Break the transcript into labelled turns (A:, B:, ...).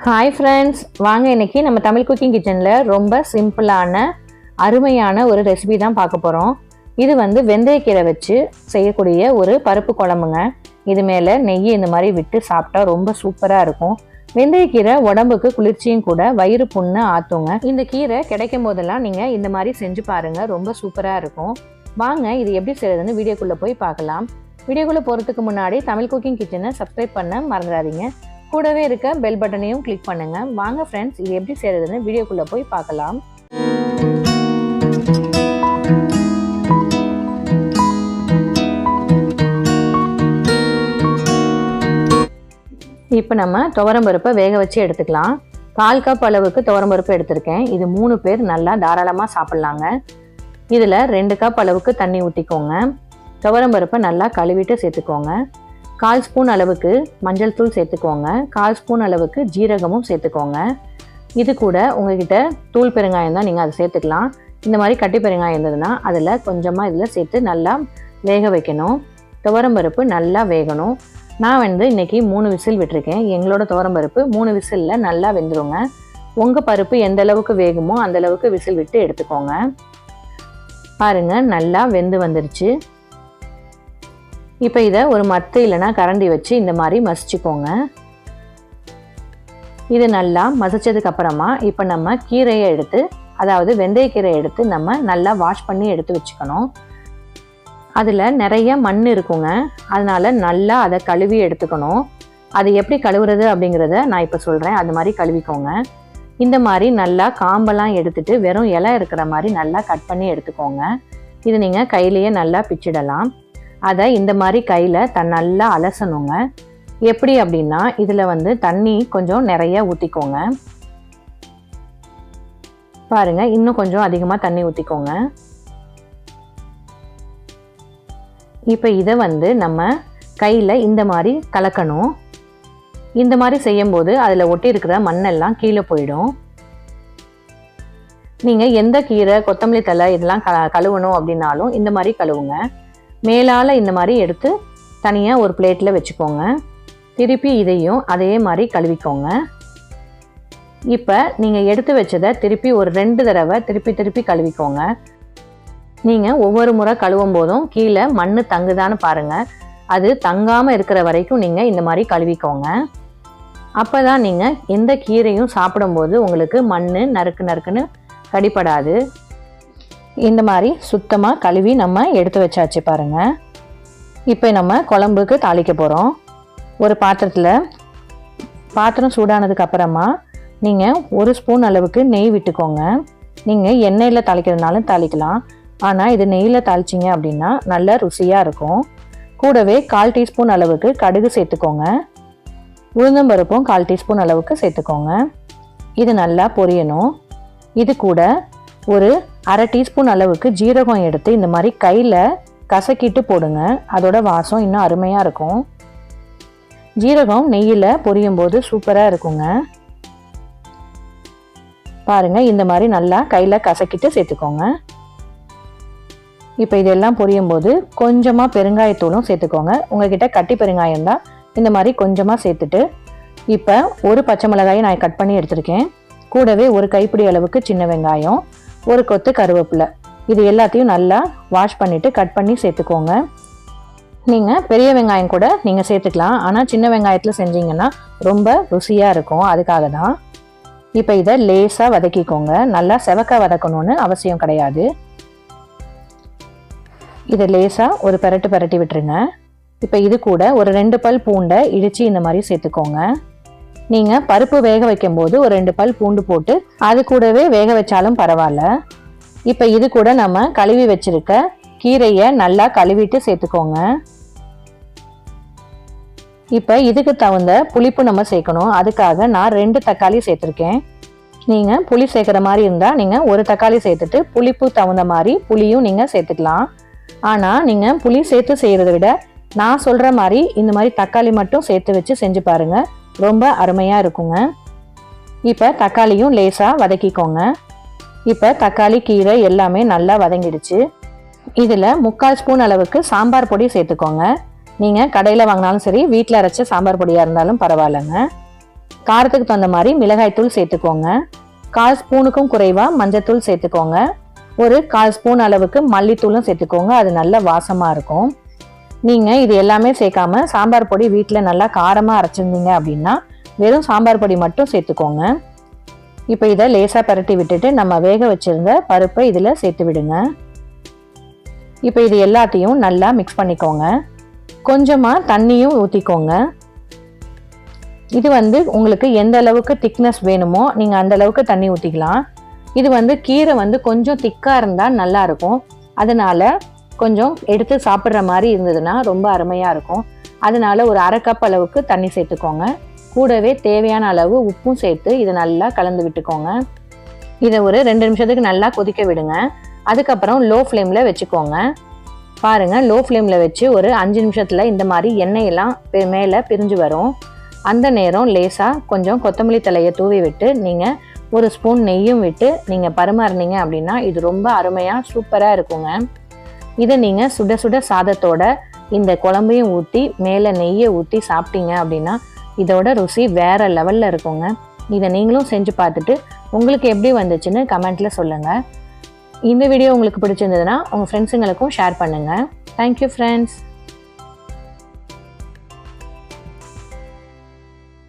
A: Hi friends, வாங்க இன்னைக்கு நம்ம தமிழ் குக்கிங் கிச்சனில் ரொம்ப சிம்பிளான அருமையான ஒரு ரெசிபி தான் பார்க்க போகிறோம். இது வெந்தயக்கீரை வச்சு செய்யக்கூடிய ஒரு பருப்பு குழம்புங்க. இது மேலே நெய் இந்த மாதிரி விட்டு சாப்பிட்டா ரொம்ப சூப்பராக இருக்கும். வெந்தயக்கீரை உடம்புக்கு குளிர்ச்சியும் கூட, வயிறு புண்ணு ஆற்றுங்க. இந்த கீரை கிடைக்கும் போதெல்லாம் நீங்கள் இந்த மாதிரி செஞ்சு பாருங்கள், ரொம்ப சூப்பராக இருக்கும். வாங்க இது எப்படி செய்யறதுன்னு வீடியோக்குள்ளே போய் பார்க்கலாம். வீடியோக்குள்ளே போகிறதுக்கு முன்னாடி தமிழ் குக்கிங் கிச்சனை சப்ஸ்கிரைப் பண்ண மறந்துடாதீங்க. கூடவே இருக்க பெல் பட்டனையும் கிளிக் பண்ணுங்க. வாங்க ஃப்ரெண்ட்ஸ், இது எப்படி செய்யறதுன்னு வீடியோக்குள்ள போய் பார்க்கலாம். இப்போ நம்ம துவரம்பருப்பை வேக வச்சு எடுத்துக்கலாம். 1/4 கப் அளவுக்கு துவரம்பருப்பு எடுத்திருக்கேன். இது 3 பேர் நல்லா தாராளமாக சாப்பிட்லாங்க. இதில் 2 கப் அளவுக்கு தண்ணி ஊற்றிக்கோங்க. துவரம்பருப்பை நல்லா கழுவிட்டு சேர்த்துக்கோங்க. 1/4 ஸ்பூன் அளவுக்கு மஞ்சள் தூள் சேர்த்துக்கோங்க. 1/4 ஸ்பூன் அளவுக்கு ஜீரகமும் சேர்த்துக்கோங்க. இது கூட உங்ககிட்ட தூள் பெருங்காயம் தான், நீங்கள் அதை சேர்த்துக்கலாம். இந்த மாதிரி கட்டி பெருங்காயம் இருந்ததுன்னா அதில் கொஞ்சமாக இதில் சேர்த்து நல்லா வேக வைக்கணும். துவரம்பருப்பு நல்லா வேகணும். நான் இன்றைக்கி 3 விசில் விட்டுருக்கேன். எங்களோட துவரம்பருப்பு 3 விசிலில் நல்லா வெந்துடுங்க. உங்கள் பருப்பு எந்த அளவுக்கு வேகுமோ அந்தளவுக்கு விசில் விட்டு எடுத்துக்கோங்க. பாருங்கள், நல்லா வெந்து வந்துருச்சு. இப்போ இதை ஒரு மத்து இல்லைனா கரண்டி வச்சு இந்த மாதிரி மசிச்சுக்கோங்க. இது நல்லா மசிச்சதுக்கு அப்புறமா இப்போ நம்ம கீரையை எடுத்து, அதாவது வெந்தயக்கீரை எடுத்து நம்ம நல்லா வாஷ் பண்ணி எடுத்து வச்சுக்கணும். அதில் நிறைய மண் இருக்குங்க, அதனால நல்லா அதை கழுவி எடுத்துக்கணும். அது எப்படி கழுவுறது அப்படிங்கிறத நான் இப்போ சொல்கிறேன். அது மாதிரி கழுவிக்கோங்க. இந்த மாதிரி நல்லா காம்பெல்லாம் எடுத்துட்டு வெறும் இலை இருக்கிற மாதிரி நல்லா கட் பண்ணி எடுத்துக்கோங்க. இது நீங்கள் கையிலேயே நல்லா பிச்சிடலாம். அதை இந்த மாதிரி கையில் நல்லா அலசணுங்க. எப்படி அப்படின்னா, இதில் தண்ணி கொஞ்சம் நிறைய ஊற்றிக்கோங்க. பாருங்கள், இன்னும் கொஞ்சம் அதிகமாக தண்ணி ஊற்றிக்கோங்க. இப்போ இதை நம்ம கையில் இந்த மாதிரி கலக்கணும். இந்த மாதிரி செய்யும்போது அதில் ஒட்டி இருக்கிற மண்ணெல்லாம் கீழே போயிடும். நீங்கள் எந்த கீரை, கொத்தமல்லி தழை இதெல்லாம் கழுவணும் அப்படின்னாலும் இந்த மாதிரி கழுவுங்க. மேலால் இந்த மாதிரி எடுத்து தனியாக ஒரு பிளேட்டில் வச்சுக்கோங்க. திருப்பி இதையும் அதே மாதிரி கழுவிக்கோங்க. இப்போ நீங்கள் எடுத்து வச்சதை திருப்பி ஒரு 2 தடவை திருப்பி கழுவிக்கோங்க. நீங்கள் ஒவ்வொரு முறை கழுவும் போதும் கீழே மண் தங்குதான்னு பாருங்கள். அது தங்காமல் இருக்கிற வரைக்கும் நீங்கள் இந்த மாதிரி கழுவிக்கோங்க. அப்போ தான் நீங்கள் எந்த கீரையும் சாப்பிடும்போது உங்களுக்கு மண் நறுக்குன்னு கடிப்படாது. இந்த மாதிரி சுத்தமாக கழுவி நம்ம எடுத்து வச்சாச்சு பாருங்கள். இப்போ நம்ம குழம்புக்கு தாளிக்க போகிறோம். ஒரு பாத்திரம் சூடானதுக்கு அப்புறமா நீங்கள் 1 ஸ்பூன் அளவுக்கு நெய் விட்டுக்கோங்க. நீங்கள் எண்ணெயில் தாளிக்கிறதுனாலும் தாளிக்கலாம். ஆனால் இது நெய்யில் தாளிச்சிங்க அப்படின்னா நல்ல ருசியாக இருக்கும். கூடவே 1/4 டீஸ்பூன் அளவுக்கு கடுகு சேர்த்துக்கோங்க. உளுந்தம்பருப்பும் 1/4 டீஸ்பூன் அளவுக்கு சேர்த்துக்கோங்க. இது நல்லா பொரியணும். இது கூட ஒரு 1/2 டீஸ்பூன் அளவுக்கு ஜீரகம் எடுத்து இந்த மாதிரி கையில் கசக்கிட்டு போடுங்க. அதோட வாசம் இன்னும் அருமையாக இருக்கும். ஜீரகம் நெய்யில் பொரியும் போது சூப்பராக இருக்குங்க. பாருங்கள், இந்த மாதிரி நல்லா கையில் கசக்கிட்டு சேர்த்துக்கோங்க. இப்போ இதெல்லாம் பொரியும் போது கொஞ்சமாக பெருங்காயத்தூளும் சேர்த்துக்கோங்க. உங்ககிட்ட கட்டி பெருங்காயம் தான், இந்த மாதிரி கொஞ்சமாக சேர்த்துட்டு இப்போ ஒரு பச்சை மிளகாயை நான் கட் பண்ணி எடுத்திருக்கேன். கூடவே ஒரு கைப்பிடி அளவுக்கு சின்ன வெங்காயம், ஒரு கொத்து கருவேப்பிலை, இது எல்லாத்தையும் நல்லா வாஷ் பண்ணிவிட்டு கட் பண்ணி சேர்த்துக்கோங்க. நீங்கள் பெரிய வெங்காயம் கூட நீங்கள் சேர்த்துக்கலாம். ஆனால் சின்ன வெங்காயத்தில் செஞ்சீங்கன்னா ரொம்ப ருசியாக இருக்கும், அதுக்காக தான். இப்போ இதை லேசாக வதக்கிக்கோங்க. நல்லா செவக்க வதக்கணும்னு அவசியம் கிடையாது. இதை லேசாக ஒரு பரட்டி விட்டுருங்க. இப்போ இது கூட ஒரு 2 பல் பூண்டை இடித்து இந்த மாதிரி சேர்த்துக்கோங்க. நீங்கள் பருப்பு வேக வைக்கும்போது ஒரு 2 பல் பூண்டு போட்டு அது கூடவே வேக வச்சாலும் பரவாயில்ல. இப்போ இது கூட நம்ம கழுவி வச்சிருக்க கீரையை நல்லா கழுவிட்டு சேர்த்துக்கோங்க. இப்போ இதுக்கு தகுந்த புளிப்பு நம்ம சேர்க்கணும். அதுக்காக நான் 2 தக்காளி சேர்த்துருக்கேன். நீங்கள் புளி சேர்க்குற மாதிரி இருந்தால் நீங்கள் ஒரு தக்காளி சேர்த்துட்டு புளிப்பு தகுந்த மாதிரி புளியும் நீங்கள் சேர்த்துக்கலாம். ஆனால் நீங்கள் புளி சேர்த்து செய்கிறத விட நான் சொல்கிற மாதிரி இந்த மாதிரி தக்காளி மட்டும் சேர்த்து வச்சு செஞ்சு பாருங்கள், ரொம்ப அருமையாக இருக்குங்க. இப்போ தக்காளியும் லேசாக வதக்கிக்கோங்க. இப்போ தக்காளி, கீரை எல்லாமே நல்லா வதங்கிடுச்சு. இதில் 3/4 ஸ்பூன் அளவுக்கு சாம்பார் பொடி சேர்த்துக்கோங்க. நீங்கள் கடையில் வாங்கினாலும் சரி, வீட்டில் அரைச்ச சாம்பார் பொடியாக இருந்தாலும் பரவாயில்லைங்க. காரத்துக்கு தகுந்த மாதிரி மிளகாய்த்தூள் சேர்த்துக்கோங்க. 1/4 ஸ்பூனுக்கும் குறைவாக மஞ்சத்தூள் சேர்த்துக்கோங்க. ஒரு 1/4 ஸ்பூன் அளவுக்கு மல்லித்தூளும் சேர்த்துக்கோங்க. அது நல்ல வாசமாக இருக்கும். நீங்கள் இது எல்லாமே சேர்க்காம சாம்பார் பொடி வீட்டில் நல்லா காரமாக அரைச்சிருந்தீங்க அப்படின்னா வெறும் சாம்பார் பொடி மட்டும் சேர்த்துக்கோங்க. இப்போ இதை லேசாக பரட்டி விட்டுட்டு நம்ம வேக வச்சுருந்த பருப்பை இதில் சேர்த்து விடுங்க. இப்போ இது எல்லாத்தையும் நல்லா மிக்ஸ் பண்ணிக்கோங்க. கொஞ்சமாக தண்ணியும் ஊற்றிக்கோங்க. இது உங்களுக்கு எந்த அளவுக்கு திக்னஸ் வேணுமோ நீங்கள் அந்த அளவுக்கு தண்ணி ஊற்றிக்கலாம். இது கீரை கொஞ்சம் திக்காக இருந்தால் நல்லாயிருக்கும். அதனால கொஞ்சம் எடுத்து சாப்பிட்ற மாதிரி இருந்ததுன்னா ரொம்ப அருமையாக இருக்கும். அதனால ஒரு 1/2 கப் அளவுக்கு தண்ணி சேர்த்துக்கோங்க. கூடவே தேவையான அளவு உப்பும் சேர்த்து இதை நல்லா கலந்து விட்டுக்கோங்க. இதை ஒரு 2 நிமிஷத்துக்கு நல்லா கொதிக்க விடுங்க. அதுக்கப்புறம் லோ ஃப்ளேமில் வச்சுக்கோங்க. பாருங்கள், லோ ஃப்ளேமில் வச்சு ஒரு 5 நிமிஷத்தில் இந்த மாதிரி எண்ணெயெல்லாம் மேலே பிரிஞ்சு வரும். அந்த நேரம் லேசாக கொஞ்சம் கொத்தமல்லி தழையை தூவி விட்டு நீங்கள் ஒரு ஸ்பூன் நெய்யும் விட்டு நீங்கள் பரிமாறினீங்க அப்படின்னா இது ரொம்ப அருமையாக சூப்பராக இருக்குங்க. இதை நீங்கள் சுட சுட சாதத்தோட இந்த குழம்பையும் ஊற்றி மேலே நெய்யை ஊற்றி சாப்பிட்டீங்க அப்படின்னா இதோட ருசி வேறு லெவலில் இருக்குங்க. இதை நீங்களும் செஞ்சு பார்த்துட்டு உங்களுக்கு எப்படி வந்துச்சுன்னு கமெண்ட்டில் சொல்லுங்கள். இந்த வீடியோ உங்களுக்கு பிடிச்சிருந்ததுன்னா உங்கள் ஃப்ரெண்ட்ஸுங்களுக்கும் ஷேர் பண்ணுங்கள். Thank you friends.